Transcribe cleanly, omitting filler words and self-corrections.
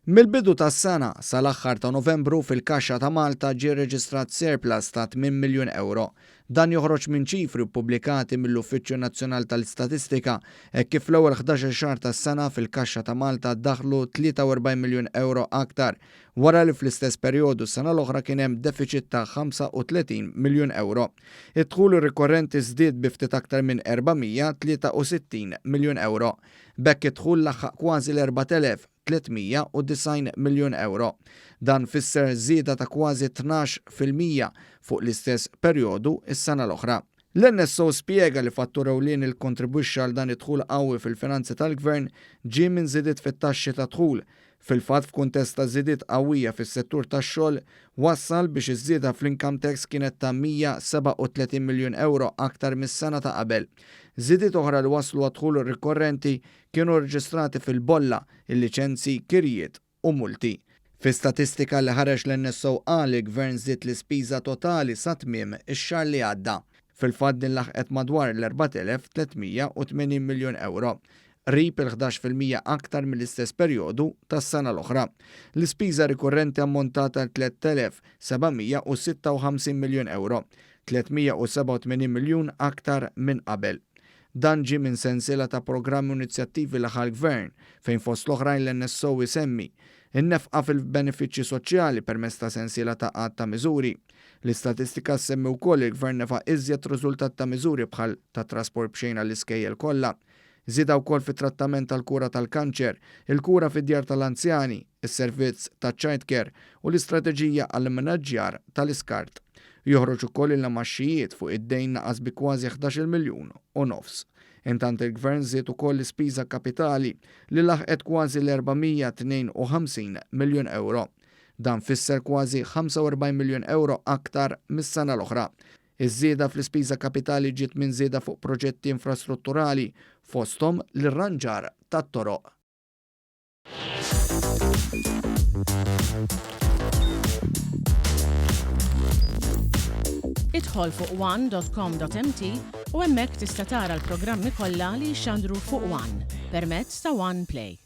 Mill-bidu tas-sena sal-aħħar ta' Novembru fil-Kaxxa ta' Malta ġie reġistrat surplus ta' 8 miljun euro. Dan joħroġ minn ċifri ppubblikati mill-Uffiċċju Nazzjonali tal-Istatistika hekk kif fl-ewwel 11 xahar tas-sena fil-Kaxxa ta' Malta ddaħlu 43 miljun euro aktar, wara li fl-istess perjodu s-sena l-oħra kien hemm deficit ta' 35 miljun euro. Id-dħul rikorrenti żdied bi ftit aktar minn 463 miljun euro. Bekk id-dħul laħħaq kważi l-4,390 miljun euro. Dan fisser żieda ta' kważi 12% fuq l-istess perjodu is-sena l-oħra. L-NSO spjega li fattur ewlien il-kontribwixxa għal dan id-dħul qawwi fil-finanzi tal-Gvern ġie minn żiediet fit-taxxi ta' dħul. Fil-fatt f'kuntest ta' żiediet qawwija fis-settur tax-xogħol wassal biex iż-żieda fl-income tax kienet ta' 137 miljun euro aktar mis-sena ta' qabel. Żiediet oħra li waslu għad-dħul rikorrenti kienu reġistrati fil-bolla, il-liċenzji, kirjiet u multi. Fi statistika li ħareġ l-NSO qal il-Gvern żied l-ispiża totali sa tmiem ix-xahar li għadda. Fil-fatt din laħqet madwar l-4,380 miljun euro. Rib il-11% aktar mill-istess perjodu tas-sena l-oħra. L-ispiża rikorrenti ammontata 3,756 miljun euro, 387 miljun aktar minn qabel. Dan ġie minn sensiela ta' programmi u inizjattivi li ħal Gvern fejn fost l-oħrajn l-NSO isemmi in-nefqa fil-benefiċċji soċjali permezz ta' sensiela ta' qatt ta' miżuri. L-istatistika semmi wkoll il-Gvern nefa' iżjed riżultat ta' miżuri bħal ta' trasport b'xejn għall-iskejjel kollha. Żieda wkoll fit-trattament tal-kura tal-kanċer, il-kura fid-djar tal-anzjani, is-servizz ta' childcare u l-istrateġija għall-manaġġjar tal-iskart. Joħroġ ukoll il-namaxxijiet fuq id-dejn naqas bi kważi 11 miljun u nofs. Intant il-Gvern żied ukoll l-ispiża kapitali li laħqet kważi l-452 miljun euro. Dan fisser kważi 45 miljun euro aktar mis-sena l-oħra. Iż-żieda fl-ispiża kapitali ġiet minn żieda fuq proġetti infrastrutturali fosthom l-irranġar tat-toroq. Idħol fuq one.com.mt u hemmhekk tista' tara l-programmi kollha li jxandru fuq One permezz ta' One Play.